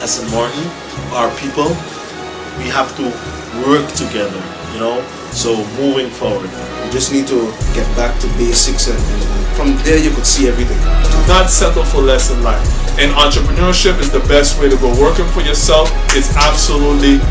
as St. Martin, our people, we have to work together, you know. So moving forward, You just need to get back to basics, and from there you could see everything. Do not settle for less in life. And entrepreneurship is the best way to go. Working for yourself is absolutely 2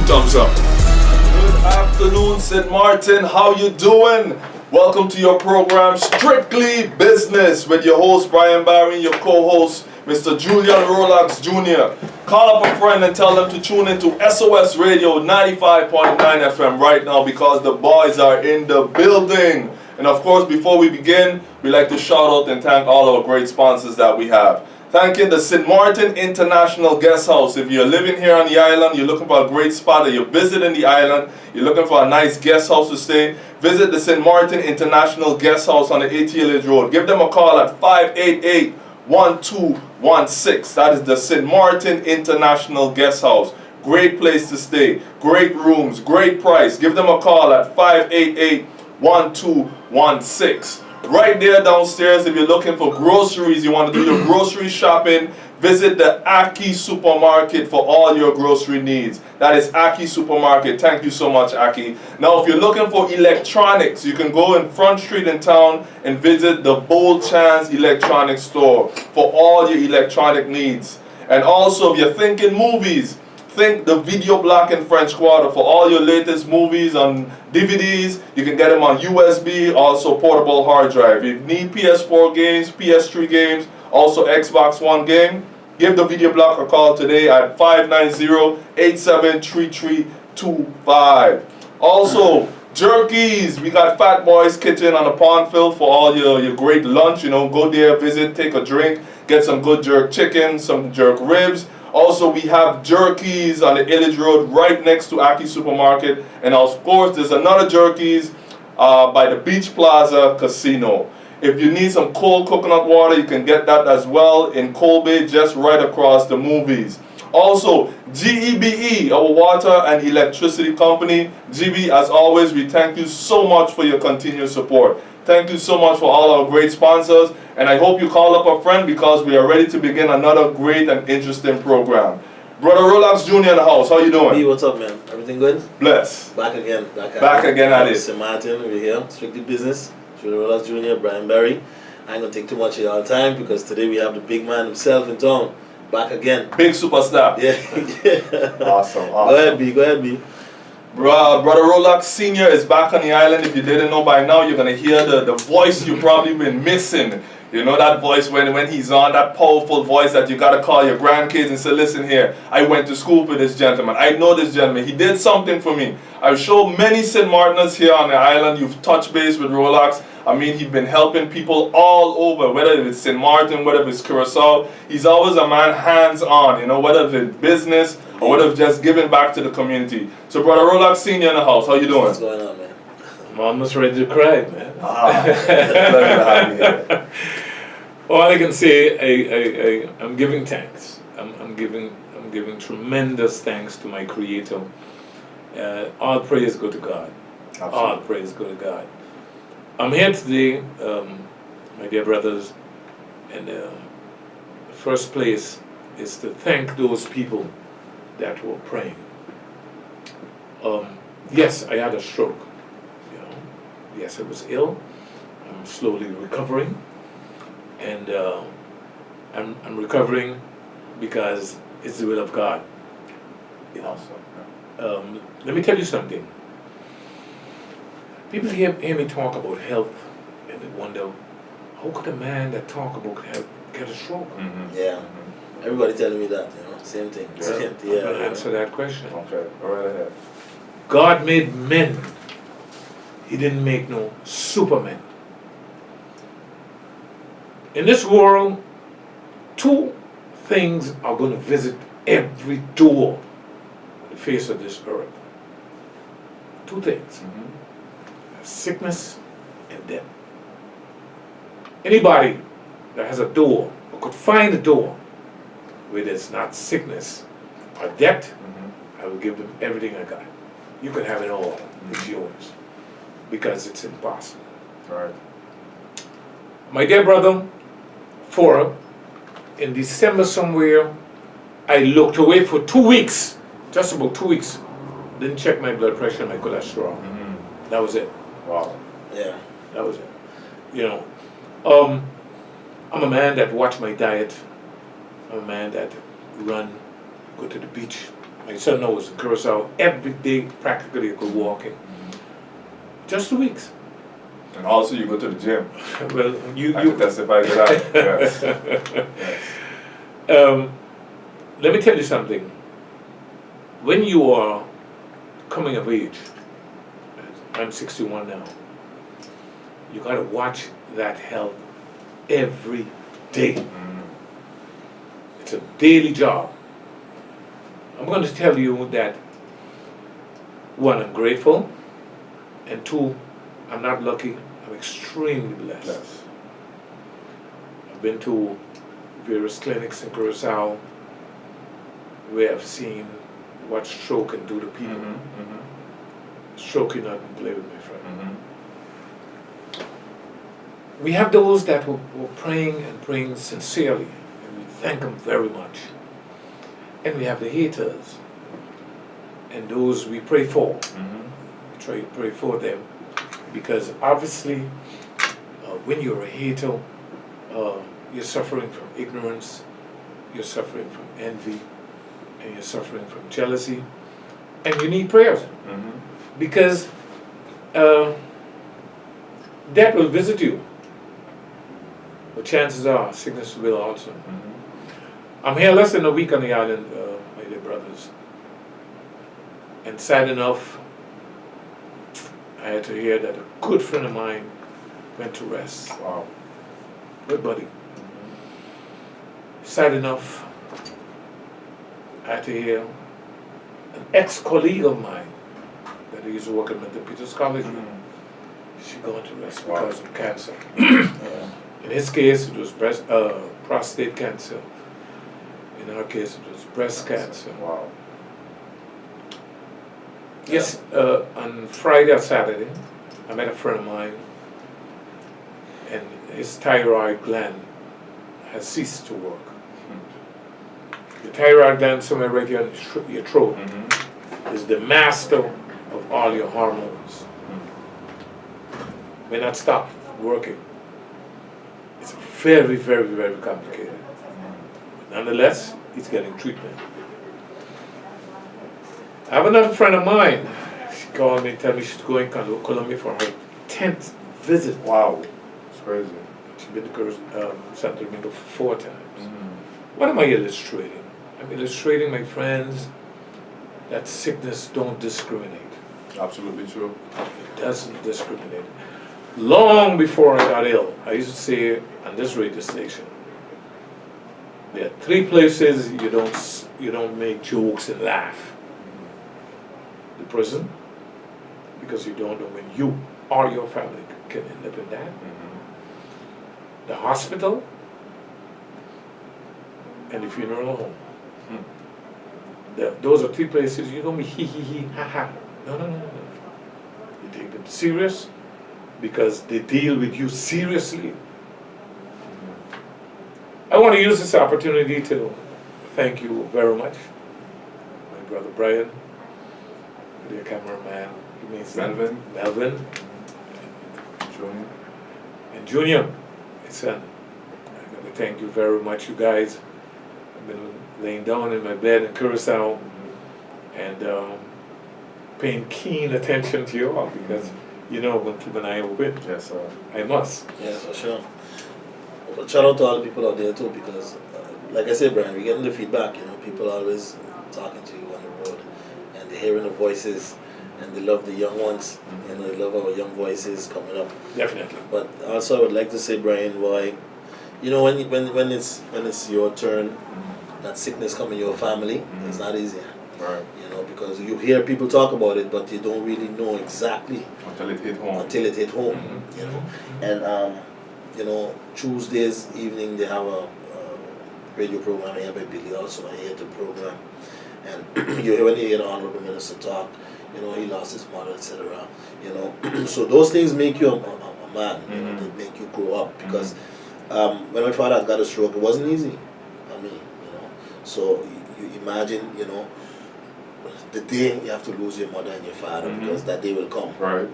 thumbs up. Good afternoon, St. Martin. How you doing? Welcome to your program, Strictly Business, with your host, Brian Barry, and your co-host, Mr. Julian Rollocks Jr. Call up a friend and tell them to tune into SOS Radio 95.9 FM right now because the boys are in the building. And of course, before we begin, we'd like to shout out and thank all our great sponsors that we have. Thanking the St. Martin International Guest House. If you're living here on the island, you're looking for a great spot, or you're visiting the island, you're looking for a nice guest house to stay, visit the St. Martin International Guest House on the ATLH Road. Give them a call at 588-1216. That is the St. Martin International Guest House. Great place to stay, great rooms, great price. Give them a call at 588-1216. Right there downstairs, if you're looking for groceries, you want to do your grocery shopping, visit the Aki Supermarket for all your grocery needs. That is Aki Supermarket. Thank you so much, Aki. Now, if you're looking for electronics, you can go in Front Street in town and visit the Bold Chance Electronics Store for all your electronic needs. And also, if you're thinking movies, think the Video Block in French Quarter for all your latest movies on DVDs. You can get them on USB, also portable hard drive. If you need PS4 games, PS3 games, also Xbox One game, give the Video Block a call today at 590-873325. Also, jerkies. We got Fat Boys Kitchen on the Pondville for all your great lunch. You know, go there, visit, take a drink, get some good jerk chicken, some jerk ribs. Also, we have jerkies on the Illage Road right next to Aki Supermarket. And of course, there's another jerkies by the Beach Plaza Casino. If you need some cold coconut water, you can get that as well in Colby, just right across the movies. Also, GEBE, our water and electricity company. GB, as always, we thank you so much for your continued support. Thank you so much for all our great sponsors, and I hope you call up a friend because we are ready to begin another great and interesting program. Brother Rollocks Jr. in the house, how you doing? Hey, what's up, man? Everything good? Bless. Back again. Back again at it. St. Martin, we're here. Strictly Business. Julian Rollocks Jr., Brian Barry. I ain't gonna take too much of your time because today we have the big man himself in town. Back again. Big superstar. Yeah. Awesome. Go ahead, B. Go ahead, B. Brother Rollocks Sr. is back on the island. If you didn't know by now, you're going to hear the voice you've probably been missing. You know that voice when he's on, that powerful voice that you got to call your grandkids and say, listen here, I went to school for this gentleman. I know this gentleman. He did something for me. I've shown many St. Martiners here on the island. You've touched base with Rollocks. I mean, he's been helping people all over, whether it's St. Martin, whether it's Curacao. He's always a man hands-on, you know, whether it's business or whether it's just giving back to the community. So, Brother Rollocks Sr. in the house, how you doing? What's going on, man? I'm almost ready to cry, man. Pleasure to have you here. All I can say, I'm giving thanks. I'm giving tremendous thanks to my Creator. All praise go to God. Absolutely. All praise go to God. I'm here today, my dear brothers, and the first place is to thank those people that were praying. Yes, I had a stroke. You know, yes, I was ill. I'm slowly recovering, and I'm recovering because it's the will of God. You know. Let me tell you something. People hear me talk about health, and they wonder, how could a man that talk about health get a stroke? Mm-hmm. Yeah. Everybody telling me that, you know, same thing. Yeah. Same, I'm going to answer that question. Okay, go right ahead. God made men. He didn't make no supermen. In this world, 2 things are going to visit every door on the face of this earth. 2 things. Mm-hmm. Sickness and death. Anybody that has a door or could find a door where there's not sickness or death, I will give them everything I got. You can have it all. It's yours. Because it's impossible. Right. My dear brother, in December somewhere, I looked away for 2 weeks, just about 2 weeks. Didn't check my blood pressure and my cholesterol. That was it. Wow. Yeah. That was it. You know, I'm a man that watch my diet. I'm a man that run, go to the beach. My son knows in Curacao, every day practically I go walking. Just 2 weeks. And also you go to the gym. Well, I can testify to that. Yes. Yes. Let me tell you something. When you are coming of age, I'm 61 now, you gotta watch that health every day. It's a daily job. I'm going to tell you that, one, I'm grateful, and two, I'm not lucky, I'm extremely blessed. Yes. I've been to various clinics in Curacao where I've seen what stroke can do to people. Stroke you not play with, my friend. We have those that were praying and praying sincerely, and we thank them very much. And we have the haters, and those we pray for. We try to pray for them, because obviously when you're a hater, you're suffering from ignorance, you're suffering from envy, and you're suffering from jealousy, and you need prayers. Because death will visit you, but chances are sickness will also. I'm here less than a week on the island, my dear brothers, and sad enough, I had to hear that a good friend of mine went to rest. Wow. Good buddy. Sad enough, I had to hear an ex-colleague of mine that I used to work at the Peters College with, she gone to rest because of cancer. In his case, it was prostate cancer. In our case, it was breast cancer. Wow. Yes, on Friday or Saturday, I met a friend of mine, and his thyroid gland has ceased to work. The thyroid gland, somewhere right here in your throat, is the master of all your hormones. May not stop working. It's very, very, very complicated. Nonetheless, he's getting treatment. I have another friend of mine. She called me, tell me she's going to Colombia for her 10th visit. Wow. It's crazy. She's been to Santo Domingo 4 times. What am I illustrating? I'm illustrating, my friends, that sickness don't discriminate. Absolutely true. It doesn't discriminate. Long before I got ill, I used to say on this radio station, there are 3 places you don't make jokes and laugh. The prison, because you don't know when you or your family can end up in that. The hospital, and the funeral home. Those are 3 places you don't be hee hee hee ha ha. No. You take them serious because they deal with you seriously. I want to use this opportunity to thank you very much, my brother Brian, the cameraman. He means Melvin. Julian. And Julian, my son. I got to thank you very much, you guys. I've been laying down in my bed in Curacao and paying keen attention to you all, because you know when keep an eye open. Yes, sir. I must. Yeah, for sure. But shout out to all the people out there too, because like I said, Brian, we're getting the feedback. People always talking to you on the road, and they're hearing the voices, and they love the young ones. They love our young voices coming up. Definitely. But also, I would like to say, Brian, why, when it's your turn, that sickness come in your family, it's not easy. Right. Because you hear people talk about it, but you don't really know exactly Until it hit home. And Tuesdays evening they have a radio program here by Billy, also I hear the program, and when you hear the Honorable Minister talk, he lost his mother, etc. So those things make you a man. They make you grow up, because when my father got a stroke, it wasn't easy. So you imagine, you know, the day you have to lose your mother and your father, because that day will come. Right,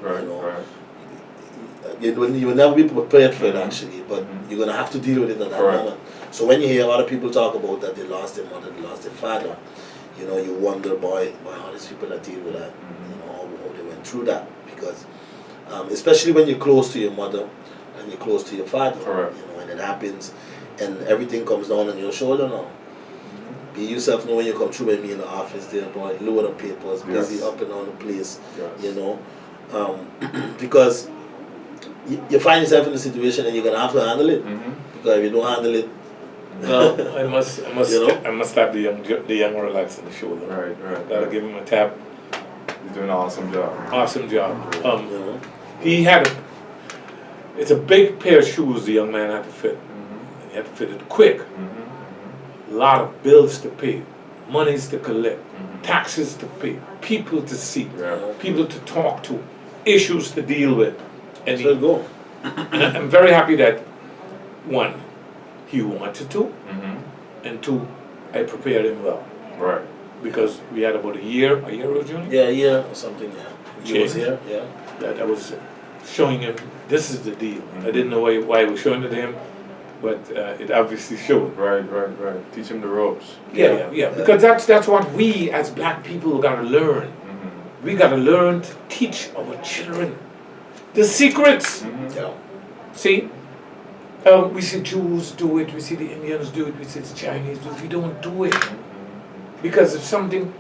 You know, you will never be prepared for it actually, but you're gonna have to deal with it at that moment. So when you hear other people talk about that they lost their mother, they lost their father, you know, you wonder, boy, how these people that deal with that, you know, how they went through that, because especially when you're close to your mother and you're close to your father, you know, and it happens, and everything comes down on your shoulder now. Be yourself, know when you come through with me in the office there, boy, load of papers, busy up and down the place, you know, because you find yourself in a situation and you're gonna have to handle it, because if you don't handle it, no, I must you know? I must tap the young Rollocks on the shoulder. Right. Gotta give him a tap. He's doing an awesome job. Awesome job. you know, He had it's a big pair of shoes the young man had to fit. And he had to fit it quick. A lot of bills to pay, monies to collect, taxes to pay, people to see, people to talk to, issues to deal with. And so go. I'm very happy that, one, he wanted to, and two, I prepared him well. Right. Because we had about a year old Julian? Yeah, or something, He was here, That I was showing him, this is the deal. I didn't know why I was showing it to him, but it obviously showed. Right. Teach him the ropes. Yeah. Because that's what we as black people gotta learn. We gotta learn to teach our children the secrets. See? We see Jews do it, we see the Indians do it, we see the Chinese do it. We don't do it. Because if something,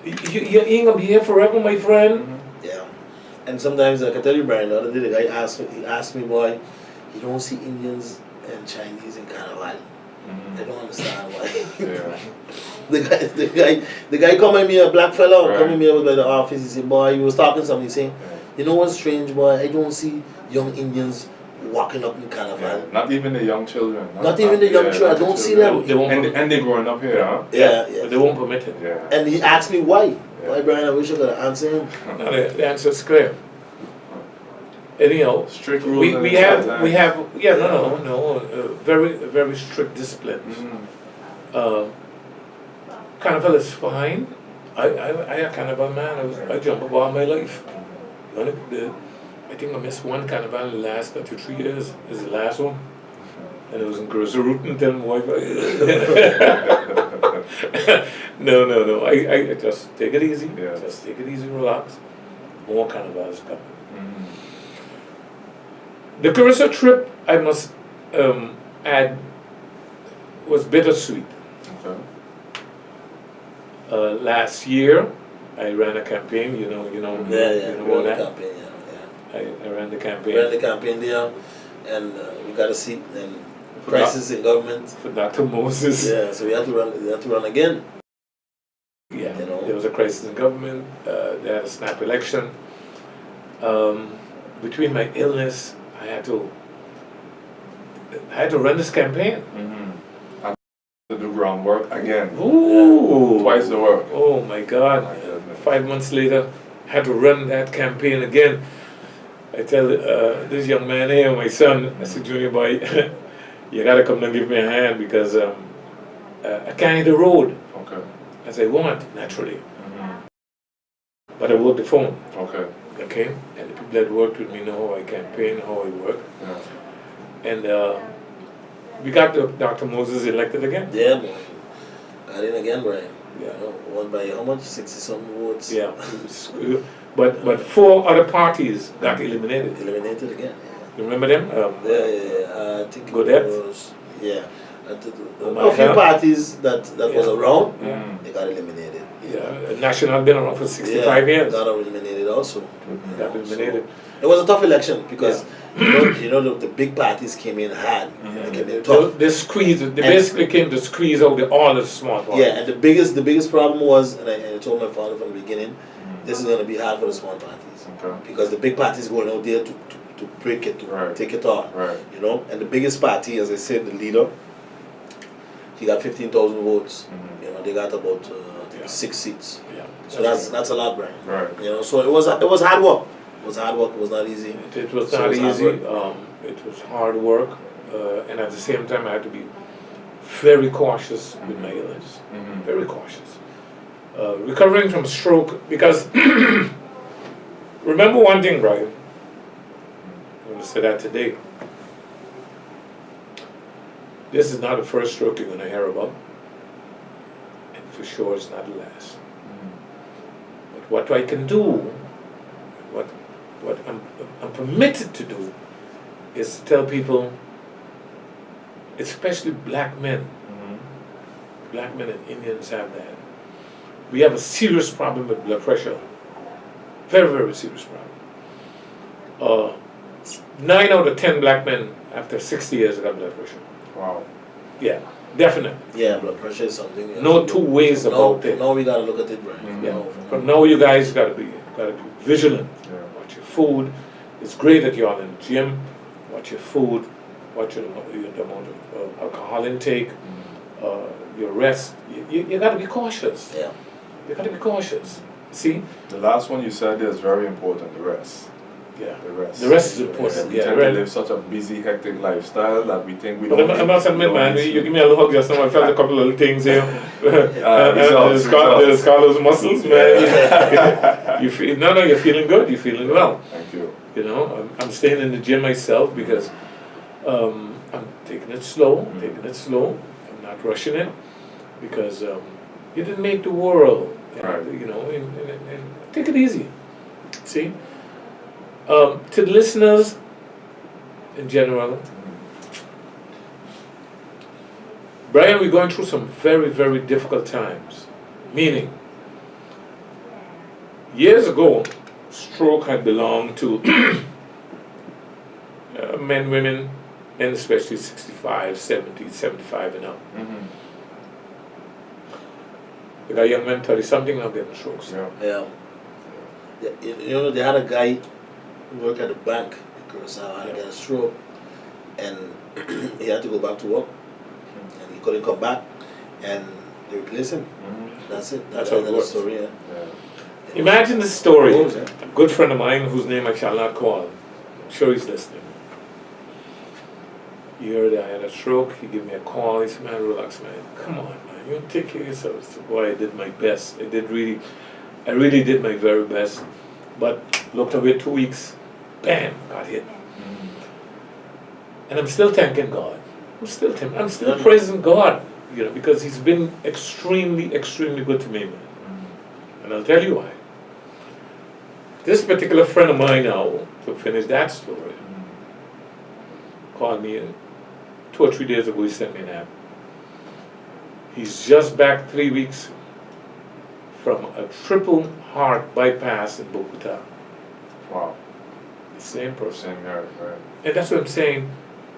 you ain't gonna be here forever, my friend. Yeah. And sometimes, I can tell you, Brian, the other day the guy asked me, boy, you don't see Indians and Chinese in Carnival. I don't understand why. the guy come at me, a black fellow, come at me over by the office. He said, boy, he was talking something, saying, you know what's strange, boy? I don't see young Indians walking up in Carnival. Not even the young children. Not even the young children. I don't see them. And they're growing up here, huh? Yeah. But they won't permit it. And he asked me why. Why, Brian? I wish I could answer him. No, the answer is clear. And you know, strict rules. We have very very strict disciplines. Carnival is fine. I a Carnival man. I jump up all my life. I think I missed one Carnival in the last 3 years. This is the last one. And it was in Grocerouten, then No. I just take it easy. Just take it easy, relax. More Carnivals coming. The Curacao trip, I must add, was bittersweet. Last year, I ran a campaign. You know about that. Campaign, I ran the campaign. We ran the campaign there, and we got a seat and crisis in government for Dr. Moses. Yeah, so we had to run again. Yeah, there was a crisis in government. They had a snap election. Between my illness, I had to run this campaign. To do groundwork again. Ooh, twice the work. Oh my God! 5 months later, I had to run that campaign again. I tell this young man here, my son, I said, Junior boy, you gotta come and give me a hand because I can't hit the road as I want naturally. But I work the phone. Okay, and the people that worked with me know how I campaign, how I work. And we got Dr. Moses elected again. Yeah, boy. Got in again, Brian. Yeah. Won by how much? 60-something votes. Yeah. But 4 other parties got eliminated. Eliminated again. You remember them? I think it was. Yeah. A few parties that was around, they got eliminated. Yeah. National been around for 65 years. Got eliminated also. Got eliminated. It was a tough election because the big parties came in hard. They came in tough. They basically came to squeeze out all the small parties. Yeah, and the biggest problem was, and I told my father from the beginning, this is going to be hard for the small parties because the big parties going out there to break it, to take it on. And the biggest party, as I said, the leader, he got 15,000 votes. They got about 6 seats. So that's a lot, Brian. So it was hard work. It was hard work. It was not easy. It was not easy. It was hard work, and at the same time, I had to be very cautious with my illness. Very cautious. Recovering from stroke, because remember one thing, Brian. I'm going to say that today. This is not the first stroke you're going to hear about, and for sure it's not the last. But what I can do, what I'm permitted to do, is to tell people, especially black men and Indians have that. We have a serious problem with blood pressure. Very, very serious problem. 9 out of 10 black men after 60 years got blood pressure. Wow. Yeah, definitely. Yeah, blood pressure is something. No two ways about it. Now we gotta look at it, Brian. Yeah. From now you guys gotta be vigilant. Yeah. Watch your food. It's great that you're all in the gym. Watch your food. Watch the amount of alcohol intake. Your rest. You gotta be cautious. Yeah. You gotta be cautious. See? The last one you said is very important, the rest. Yeah. The rest. The rest is important. We Yeah. tend to live such a busy, hectic lifestyle that we think we But don't I must admit, man, you give me a little hug just now. I felt a couple of little things here. Results. The Scarlet's muscles, man. You feel you're feeling good. You're feeling well. Thank you. You know, I'm staying in the gym myself because I'm taking it slow. I'm not rushing it because you didn't make the world. Right. You know, and take it easy. See. To the listeners in general, Brian, we're going through some very, very difficult times. Meaning, years ago, stroke had belonged to men, women, and especially 65, 70, 75 and up. We got young men 30-something now getting strokes. Yeah. You know, they had a guy who worked at the bank in Curacao and he got a stroke, and he had to go back to work, and he couldn't come back, and they replaced him. That's it. That's That's how it the works. story. Yeah. Imagine this story. What was that? A good friend of mine, whose name I shall not call, I'm sure he's listening. He heard I had a stroke. He gave me a call. He said, "Man, Rollocks, man, come on, man, you take care of yourself." I said, "Boy, I did my best. I really did my very best." But looked away 2 weeks, bam, got hit. And I'm still thanking God. I'm still praising God, you know, because He's been extremely, extremely good to me, man. And I'll tell you why. This particular friend of mine now, to finish that story, called me 2 or 3 days ago. He sent me an app. He's just back 3 weeks from a triple heart bypass in Bogota. Wow. The same person. Same here, right? And that's what I'm saying.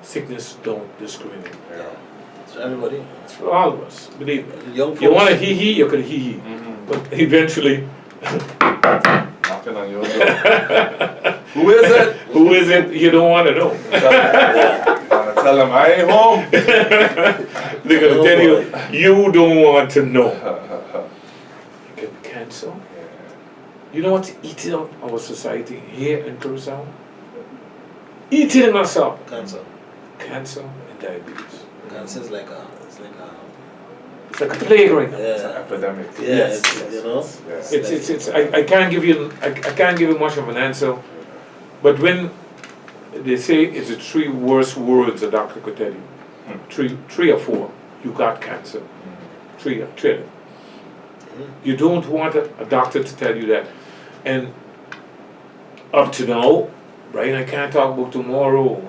Sickness don't discriminate. Yeah. It's for everybody. It's for all of us. Believe me. Young folks. You want to hee-hee, you can hee-hee. But eventually, Knocking on your door. Who is it? who is it? You don't want to know. Gonna tell them I ain't home. They're going to tell you, you don't want to know. It can be cancer. You know what's eating up our society here in Curacao? Eating us up. Cancer. Cancer and diabetes. Cancer is like It's like a plague right now. It's an yeah. epidemic. Yeah, Yes, it's, you know. Yeah. I can't give you much of an answer, but when they say it's the 3 worst words a doctor could tell you, three or 4, you got cancer. 3 of them. You don't want a doctor to tell you that. And up to now, Brian, I can't talk about tomorrow.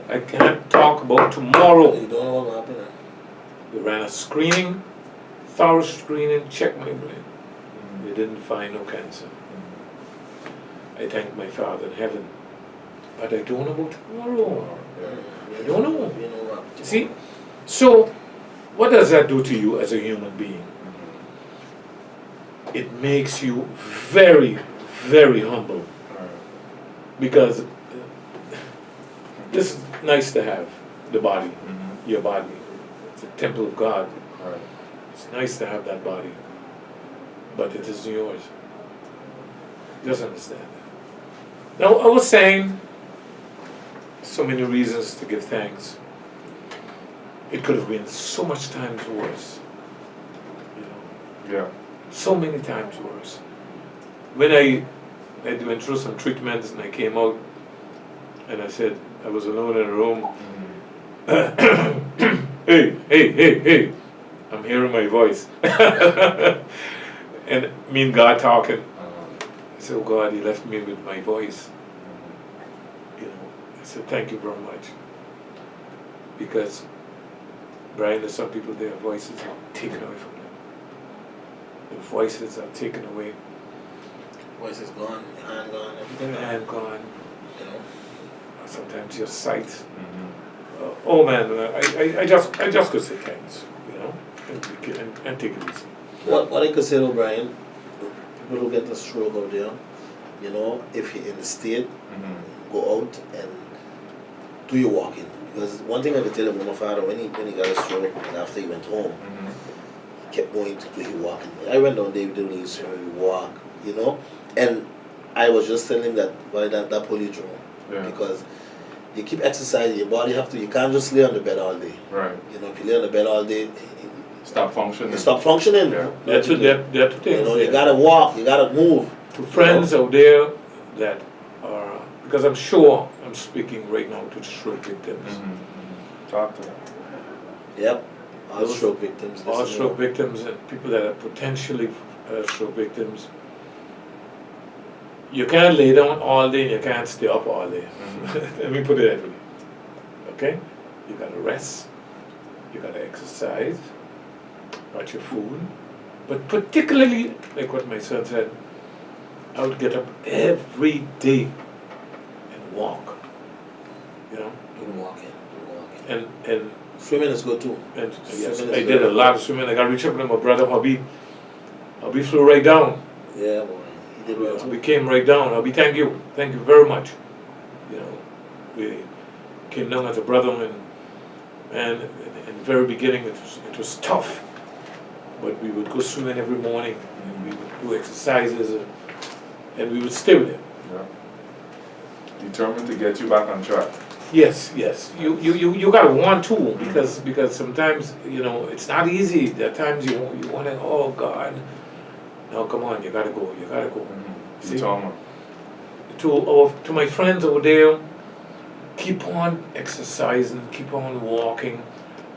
I can't talk about tomorrow. You don't know what will happen. We ran a screening, thorough screening, checked my brain. They didn't find no cancer. I thank my Father in heaven. But I don't know about tomorrow. I don't know. You know what? See? So, what does that do to you as a human being? It makes you very, very humble. Because this is nice to have, the body, your body. It's a temple of God. It's nice to have that body, but it isn't yours. Just understand that. Now, I was saying so many reasons to give thanks. it could have been so much times worse. You know, Yeah. so many times worse. When I went through some treatments and I came out, and I said I was alone in a room. Hey! I'm hearing my voice, and me and God talking. I said, "Oh God, He left me with my voice." You know, I said, "Thank you very much," because Brian, there's some people, their voices are taken away from them. Their voices are taken away. Voice is gone, your hand gone, everything Their gone. hand gone. You know. Sometimes your sight. Oh man, I just could say thanks, you know, and take it easy. What I could say though, Brian, people who get a stroke out there, you know, if you're in the state, go out and do your walking. Because one thing I could tell you about my father, when he got a stroke and after he went home, he kept going to do his walking. I went down there, we used to walk, you know, and I was just telling him that by that polytron, because you keep exercising, your body you can't just lay on the bed all day. Right. You know, if you lay on the bed all day, Stop functioning. you stop functioning. Yeah. That's what there are two things. You know, there. you gotta walk, you gotta move. To friends out there that are, because I'm sure I'm speaking right now to stroke victims. Talk to them. Yep. All stroke victims. All listen stroke up. victims and people that are potentially stroke victims. You can't lay down all day and you can't stay up all day. Let me put it that way. Okay? You gotta rest. You gotta exercise. Watch your food. But particularly, like what my son said, I would get up every day and walk. You know? Do walking. And Swimming is good too. yes, Swimming I is did very a lot of swimming. I got reached up with my brother Hobby. Hobby flew right down. Yeah, boy. He did well We too. came right down. Hobby, thank you very much. You know, we came down as a brother, and in the very beginning it was tough, but we would go swimming every morning, and we would do exercises, and we would stay with him. Yeah. Determined to get you back on track. Yes. You gotta want to, because sometimes, you know, it's not easy. There are times you want to, oh God, no, come on, you gotta go. See? To my friends over there, keep on exercising, keep on walking.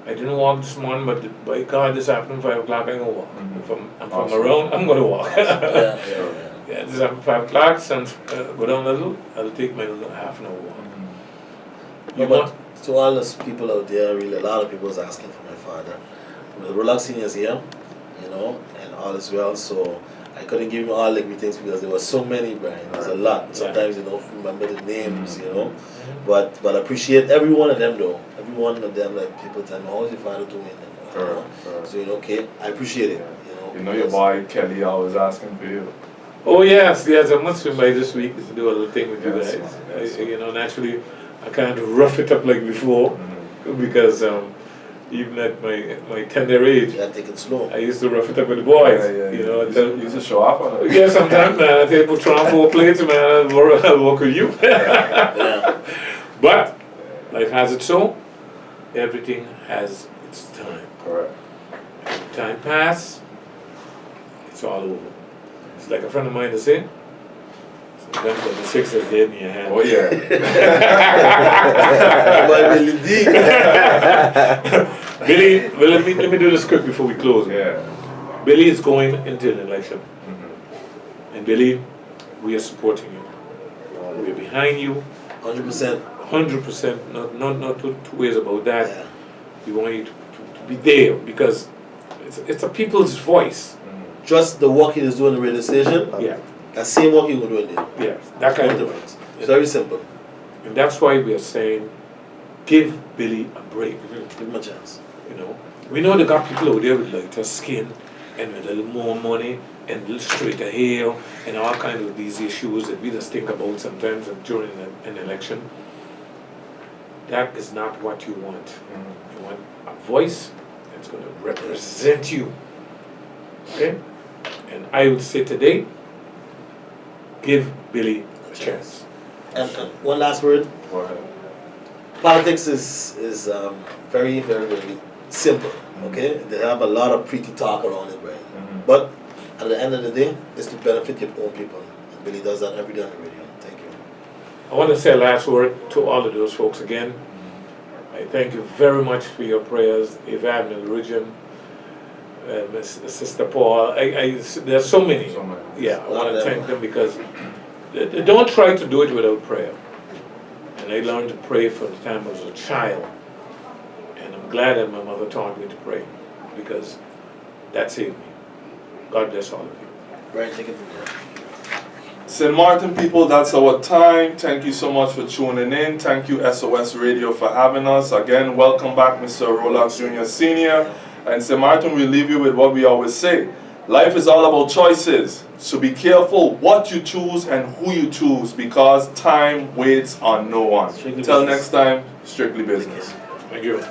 I didn't walk this morning, but by God, this afternoon 5 o'clock I'm gonna walk. If I'm from around, I'm gonna walk. Yeah. Yeah, this afternoon 5 o'clock, since go down a little, I'll take my little half an hour walk. No, but to all those people out there, really, a lot of people is asking for my father. The Rollocks senior is here, you know, and all is well. So I couldn't give you all the greetings because there were so many, Brian. There's a lot. Sometimes you don't remember the names, you know. But I appreciate every one of them though. Every one of them, like people tell me, how's your father doing? You know? So you know, okay, I appreciate it. You know your boy Kelly always asking for you. Oh yes, I must swim by this week to do a little thing with you Yes, guys. yes. You know, naturally, I can't rough it up like before because even at my tender age, You gotta take it slow. I used to rough it up with the boys. You know, you used to show off on it. yeah, sometimes man, I take put on 4 plates, man, I'll work with you. Yeah. But life has it so. Everything has its time. Correct. When time pass, it's all over. It's like a friend of mine to say, sometimes the 6 is dead in your hand. Oh yeah. But really deep. Billy, well, let me do this quick before we close. Yeah. Billy is going into an election. And Billy, we are supporting you. We are behind you. 100%. 100%. Not two ways about that. Yeah. We want you to be there because it's a people's voice. Just the work he is doing in the radio station, Yeah. the same work he will do in there. Yeah. That kind No of difference. It's very simple. And that's why we are saying, give Billy a break. Give him a chance. You know, we know they got people out there with lighter skin and with a little more money and a little straighter hair and all kinds of these issues that we just think about sometimes during an election. That is not what you want. You want a voice that's going to represent you. Okay? And I would say today, give Billy a chance. And one last word. Go ahead. politics is very, very, very simple. Okay, they have a lot of pretty talk around it, right? But at the end of the day, it's to benefit your own people. And Billy does that every day on the radio. Thank you. I want to say a last word to all of those folks again. I thank you very much for your prayers, Evan and Region, Sister Paul. There's so many. Yeah, I want to thank them because they don't try to do it without prayer. And I learned to pray from the time I was a child. And I'm glad that my mother taught me to pray because that saved me. God bless all of you. Brian, take it from there. St. Martin people, that's our time. Thank you so much for tuning in. Thank you SOS Radio for having us. Again, welcome back Mr. Rollocks Jr. Senior. And St. Martin, we leave you with what we always say. Life is all about choices. So be careful what you choose and who you choose because time waits on no one. Until next time, strictly business. Thank you.